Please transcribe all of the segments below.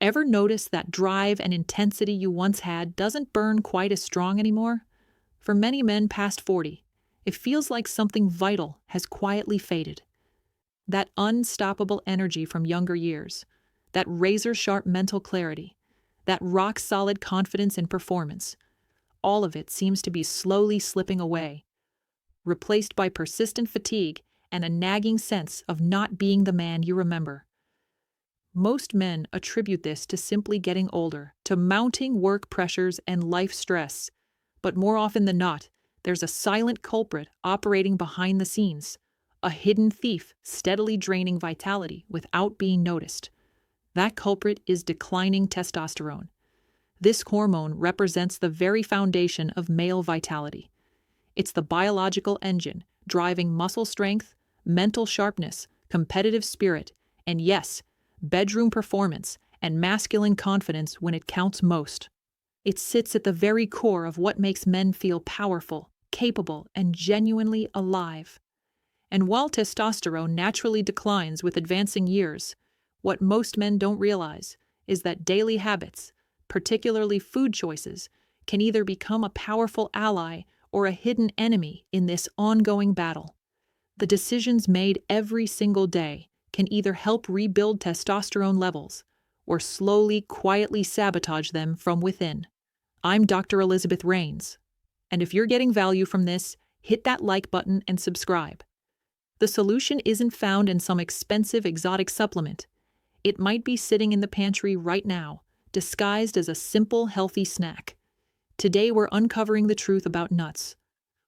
Ever notice that drive and intensity you once had doesn't burn quite as strong anymore? For many men past 40, it feels like something vital has quietly faded. That unstoppable energy from younger years, that razor-sharp mental clarity, that rock-solid confidence in performance, all of it seems to be slowly slipping away, replaced by persistent fatigue and a nagging sense of not being the man you remember. Most men attribute this to simply getting older, to mounting work pressures and life stress. But more often than not, there's a silent culprit operating behind the scenes, a hidden thief steadily draining vitality without being noticed. That culprit is declining testosterone. This hormone represents the very foundation of male vitality. It's the biological engine driving muscle strength, mental sharpness, competitive spirit, and yes, bedroom performance and masculine confidence when it counts most. It sits at the very core of what makes men feel powerful, capable, and genuinely alive. And while testosterone naturally declines with advancing years, what most men don't realize is that daily habits, particularly food choices, can either become a powerful ally or a hidden enemy in this ongoing battle. The decisions made every single day can either help rebuild testosterone levels or slowly, quietly sabotage them from within. I'm Dr. Elizabeth Rains, and if you're getting value from this, hit that like button and subscribe. The solution isn't found in some expensive exotic supplement. It might be sitting in the pantry right now, disguised as a simple, healthy snack. Today we're uncovering the truth about nuts.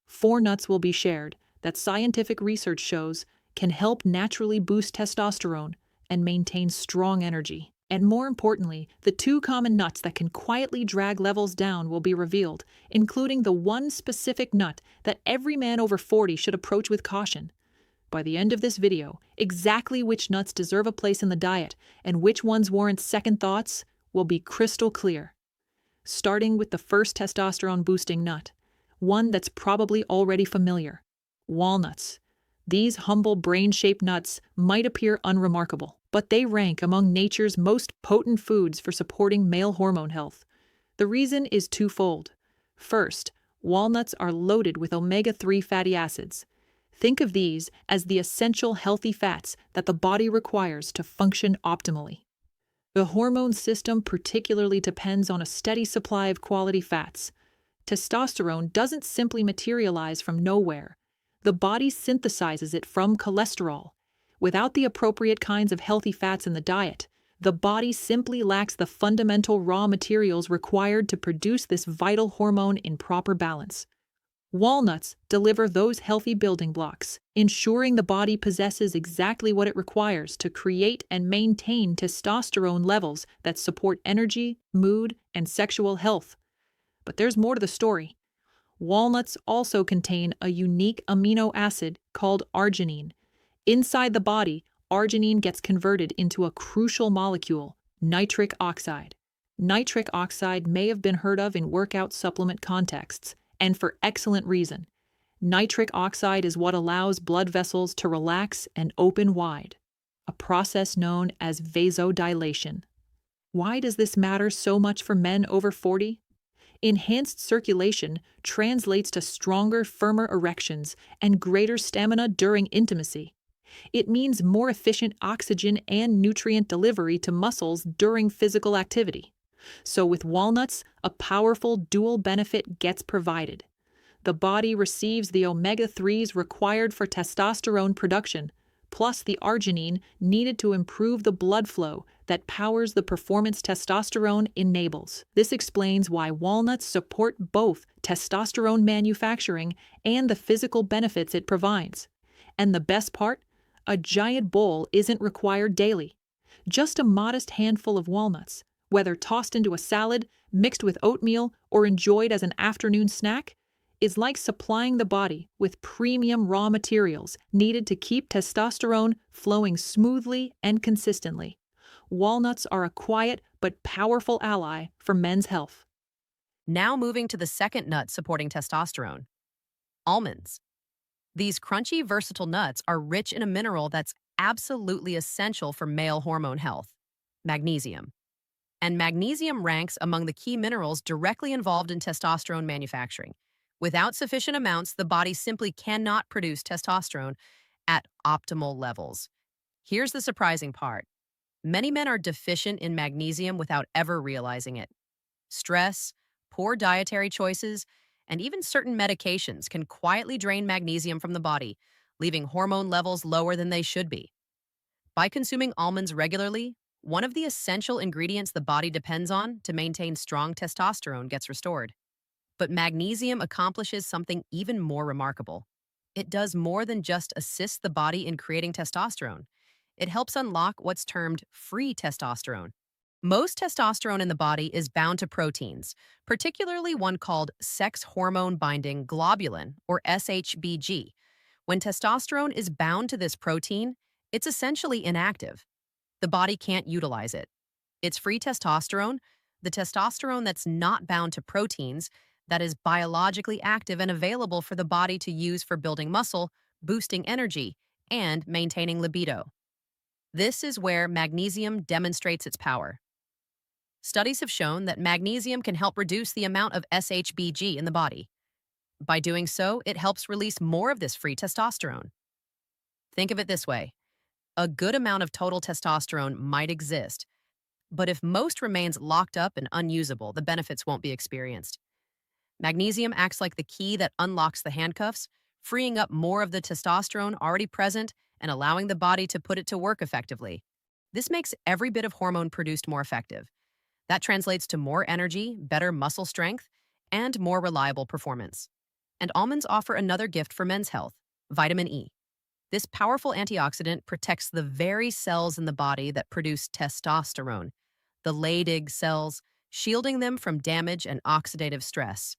4 nuts will be shared that scientific research shows can help naturally boost testosterone and maintain strong energy. And more importantly, the 2 common nuts that can quietly drag levels down will be revealed, including the one specific nut that every man over 40 should approach with caution. By the end of this video, exactly which nuts deserve a place in the diet and which ones warrant second thoughts will be crystal clear. Starting with the first testosterone-boosting nut, one that's probably already familiar: walnuts. These humble brain-shaped nuts might appear unremarkable, but they rank among nature's most potent foods for supporting male hormone health. The reason is twofold. First, walnuts are loaded with omega-3 fatty acids. Think of these as the essential healthy fats that the body requires to function optimally. The hormone system particularly depends on a steady supply of quality fats. Testosterone doesn't simply materialize from nowhere. The body synthesizes it from cholesterol. Without the appropriate kinds of healthy fats in the diet, the body simply lacks the fundamental raw materials required to produce this vital hormone in proper balance. Walnuts deliver those healthy building blocks, ensuring the body possesses exactly what it requires to create and maintain testosterone levels that support energy, mood, and sexual health. But there's more to the story. Walnuts also contain a unique amino acid called arginine. Inside the body, arginine gets converted into a crucial molecule, nitric oxide. Nitric oxide may have been heard of in workout supplement contexts, and for excellent reason. Nitric oxide is what allows blood vessels to relax and open wide, a process known as vasodilation. Why does this matter so much for men over 40? Enhanced circulation translates to stronger, firmer erections and greater stamina during intimacy. It means more efficient oxygen and nutrient delivery to muscles during physical activity. So with walnuts, a powerful dual benefit gets provided. The body receives the omega-3s required for testosterone production, plus the arginine needed to improve the blood flow that powers the performance testosterone enables. This explains why walnuts support both testosterone manufacturing and the physical benefits it provides. And the best part? A giant bowl isn't required daily. Just a modest handful of walnuts, whether tossed into a salad, mixed with oatmeal, or enjoyed as an afternoon snack, is like supplying the body with premium raw materials needed to keep testosterone flowing smoothly and consistently. Walnuts are a quiet but powerful ally for men's health. Now moving to the second nut supporting testosterone: almonds. These crunchy, versatile nuts are rich in a mineral that's absolutely essential for male hormone health: magnesium. And magnesium ranks among the key minerals directly involved in testosterone manufacturing. Without sufficient amounts, the body simply cannot produce testosterone at optimal levels. Here's the surprising part. Many men are deficient in magnesium without ever realizing it. Stress, poor dietary choices, and even certain medications can quietly drain magnesium from the body, leaving hormone levels lower than they should be. By consuming almonds regularly, one of the essential ingredients the body depends on to maintain strong testosterone gets restored. But magnesium accomplishes something even more remarkable. It does more than just assist the body in creating testosterone. It helps unlock what's termed free testosterone. Most testosterone in the body is bound to proteins, particularly one called sex hormone binding globulin, or SHBG. When testosterone is bound to this protein, it's essentially inactive. The body can't utilize it. It's free testosterone, the testosterone that's not bound to proteins, that is biologically active and available for the body to use for building muscle, boosting energy, and maintaining libido. This is where magnesium demonstrates its power. Studies have shown that magnesium can help reduce the amount of SHBG in the body. By doing so, it helps release more of this free testosterone. Think of it this way. A good amount of total testosterone might exist, but if most remains locked up and unusable, the benefits won't be experienced. Magnesium acts like the key that unlocks the handcuffs, freeing up more of the testosterone already present and allowing the body to put it to work effectively. This makes every bit of hormone produced more effective. That translates to more energy, better muscle strength, and more reliable performance. And almonds offer another gift for men's health, vitamin E. This powerful antioxidant protects the very cells in the body that produce testosterone, the Leydig cells, shielding them from damage and oxidative stress.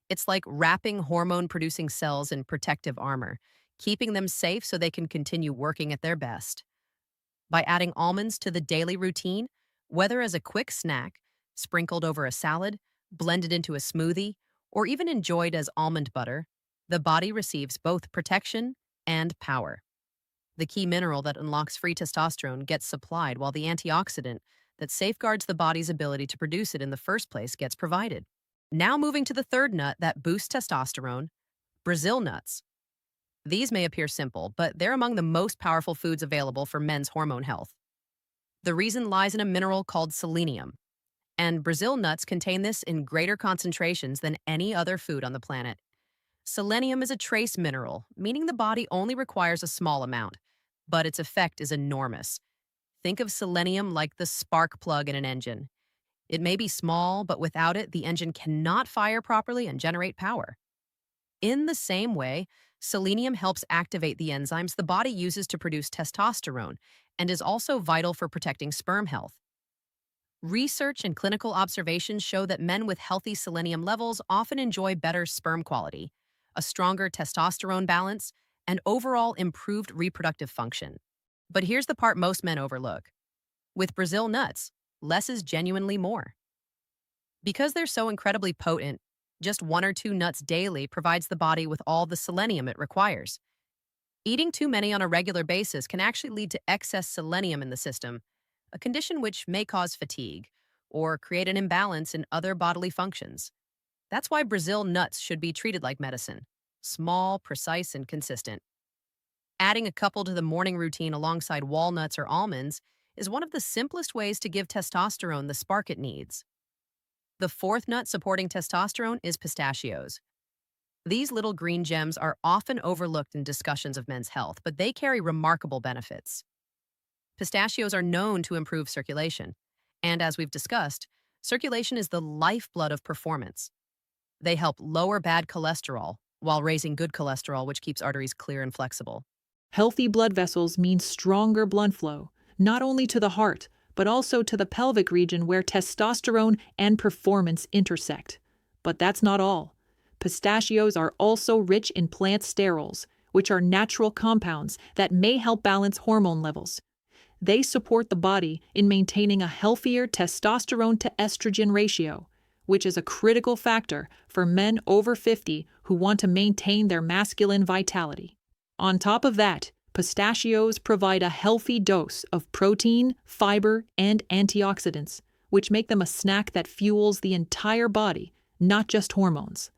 It's like wrapping hormone-producing cells in protective armor, keeping them safe so they can continue working at their best. By adding almonds to the daily routine, whether as a quick snack, sprinkled over a salad, blended into a smoothie, or even enjoyed as almond butter, the body receives both protection and power. The key mineral that unlocks free testosterone gets supplied while the antioxidant that safeguards the body's ability to produce it in the first place gets provided. Now moving to the third nut that boosts testosterone, Brazil nuts. These may appear simple, but they're among the most powerful foods available for men's hormone health. The reason lies in a mineral called selenium, and Brazil nuts contain this in greater concentrations than any other food on the planet. Selenium is a trace mineral, meaning the body only requires a small amount, but its effect is enormous. Think of selenium like the spark plug in an engine. It may be small, but without it, the engine cannot fire properly and generate power. In the same way, selenium helps activate the enzymes the body uses to produce testosterone and is also vital for protecting sperm health. Research and clinical observations show that men with healthy selenium levels often enjoy better sperm quality, a stronger testosterone balance, and overall improved reproductive function. But here's the part most men overlook. With Brazil nuts, less is genuinely more. Because they're so incredibly potent, just 1 or 2 nuts daily provides the body with all the selenium it requires. Eating too many on a regular basis can actually lead to excess selenium in the system, a condition which may cause fatigue or create an imbalance in other bodily functions. That's why Brazil nuts should be treated like medicine, small, precise, and consistent. Adding a couple to the morning routine alongside walnuts or almonds is one of the simplest ways to give testosterone the spark it needs. The fourth nut supporting testosterone is pistachios. These little green gems are often overlooked in discussions of men's health, but they carry remarkable benefits. Pistachios are known to improve circulation, and as we've discussed, circulation is the lifeblood of performance. They help lower bad cholesterol while raising good cholesterol, which keeps arteries clear and flexible. Healthy blood vessels mean stronger blood flow, not only to the heart, but also to the pelvic region where testosterone and performance intersect. But that's not all. Pistachios are also rich in plant sterols, which are natural compounds that may help balance hormone levels. They support the body in maintaining a healthier testosterone to estrogen ratio, which is a critical factor for men over 50 who want to maintain their masculine vitality. On top of that, pistachios provide a healthy dose of protein, fiber, and antioxidants, which make them a snack that fuels the entire body, not just hormones.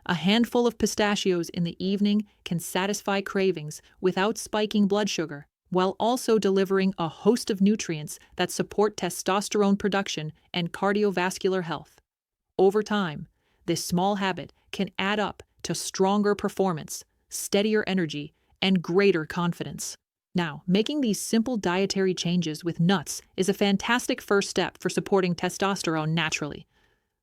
A handful of pistachios in the evening can satisfy cravings without spiking blood sugar, while also delivering a host of nutrients that support testosterone production and cardiovascular health. Over time, this small habit can add up to stronger performance, steadier energy, and greater confidence. Now, making these simple dietary changes with nuts is a fantastic first step for supporting testosterone naturally.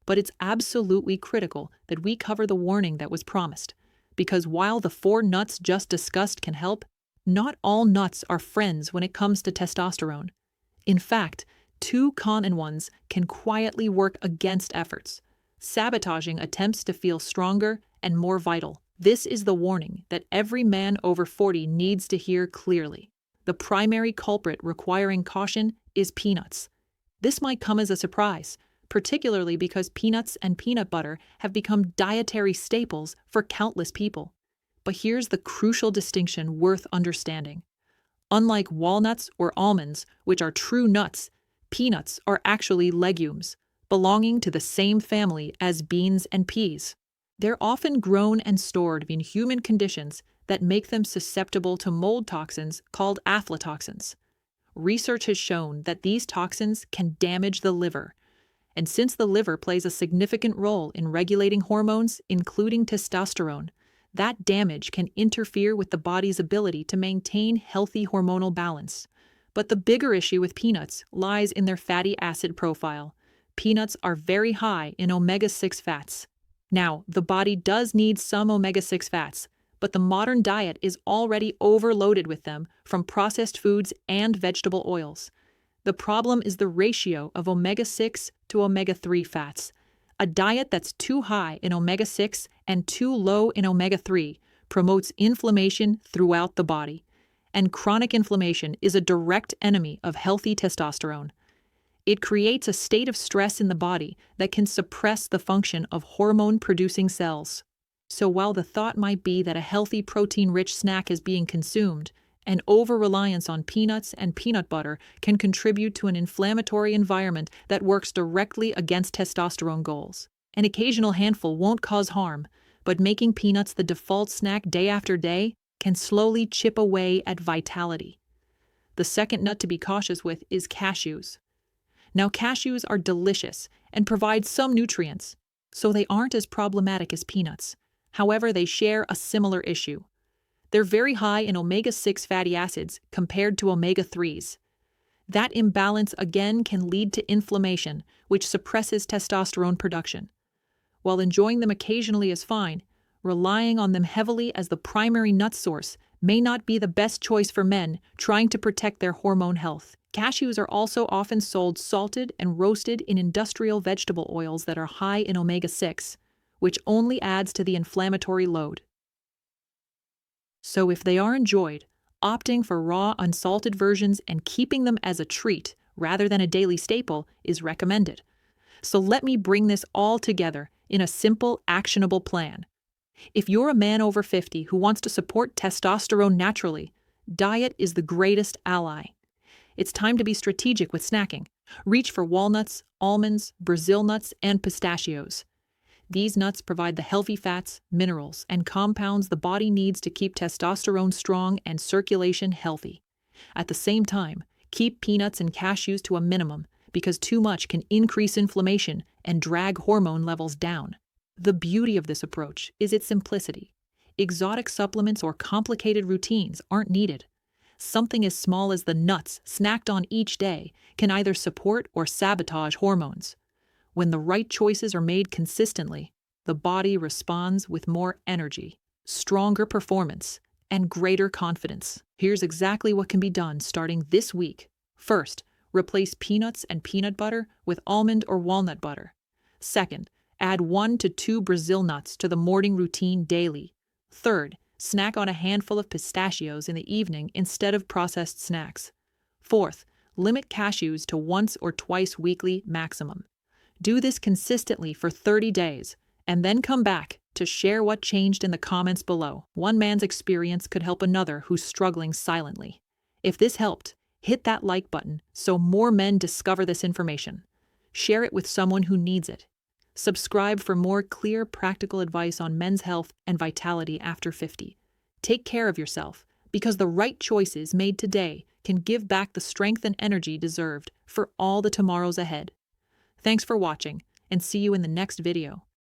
But it's absolutely critical that we cover the warning that was promised, because while the 4 nuts just discussed can help, not all nuts are friends when it comes to testosterone. In fact, 2 common ones can quietly work against efforts, sabotaging attempts to feel stronger and more vital. This is the warning that every man over 40 needs to hear clearly. The primary culprit requiring caution is peanuts. This might come as a surprise, particularly because peanuts and peanut butter have become dietary staples for countless people. But here's the crucial distinction worth understanding. Unlike walnuts or almonds, which are true nuts, peanuts are actually legumes, belonging to the same family as beans and peas. They're often grown and stored in human conditions that make them susceptible to mold toxins called aflatoxins. Research has shown that these toxins can damage the liver. And since the liver plays a significant role in regulating hormones, including testosterone, that damage can interfere with the body's ability to maintain healthy hormonal balance. But the bigger issue with peanuts lies in their fatty acid profile. Peanuts are very high in omega-6 fats. Now, the body does need some omega-6 fats, but the modern diet is already overloaded with them from processed foods and vegetable oils. The problem is the ratio of omega-6 to omega-3 fats. A diet that's too high in omega-6 and too low in omega-3 promotes inflammation throughout the body. And chronic inflammation is a direct enemy of healthy testosterone. It creates a state of stress in the body that can suppress the function of hormone-producing cells. So while the thought might be that a healthy protein-rich snack is being consumed, an over-reliance on peanuts and peanut butter can contribute to an inflammatory environment that works directly against testosterone goals. An occasional handful won't cause harm, but making peanuts the default snack day after day can slowly chip away at vitality. The second nut to be cautious with is cashews. Now, cashews are delicious and provide some nutrients, so they aren't as problematic as peanuts. However, they share a similar issue. They're very high in omega-6 fatty acids compared to omega-3s. That imbalance again can lead to inflammation, which suppresses testosterone production. While enjoying them occasionally is fine, relying on them heavily as the primary nut source may not be the best choice for men trying to protect their hormone health. Cashews are also often sold salted and roasted in industrial vegetable oils that are high in omega-6, which only adds to the inflammatory load. So if they are enjoyed, opting for raw, unsalted versions and keeping them as a treat rather than a daily staple is recommended. So let me bring this all together in a simple, actionable plan. If you're a man over 50 who wants to support testosterone naturally, diet is the greatest ally. It's time to be strategic with snacking. Reach for walnuts, almonds, Brazil nuts, and pistachios. These nuts provide the healthy fats, minerals, and compounds the body needs to keep testosterone strong and circulation healthy. At the same time, keep peanuts and cashews to a minimum because too much can increase inflammation and drag hormone levels down. The beauty of this approach is its simplicity. Exotic supplements or complicated routines aren't needed. Something as small as the nuts snacked on each day can either support or sabotage hormones. When the right choices are made consistently, the body responds with more energy, stronger performance, and greater confidence. Here's exactly what can be done starting this week. First, replace peanuts and peanut butter with almond or walnut butter. Second, add 1 to 2 Brazil nuts to the morning routine daily. Third, snack on a handful of pistachios in the evening instead of processed snacks. Fourth, limit cashews to once or twice weekly maximum. Do this consistently for 30 days, and then come back to share what changed in the comments below. One man's experience could help another who's struggling silently. If this helped, hit that like button so more men discover this information. Share it with someone who needs it. Subscribe for more clear, practical advice on men's health and vitality after 50. Take care of yourself, because the right choices made today can give back the strength and energy deserved for all the tomorrows ahead. Thanks for watching, and see you in the next video.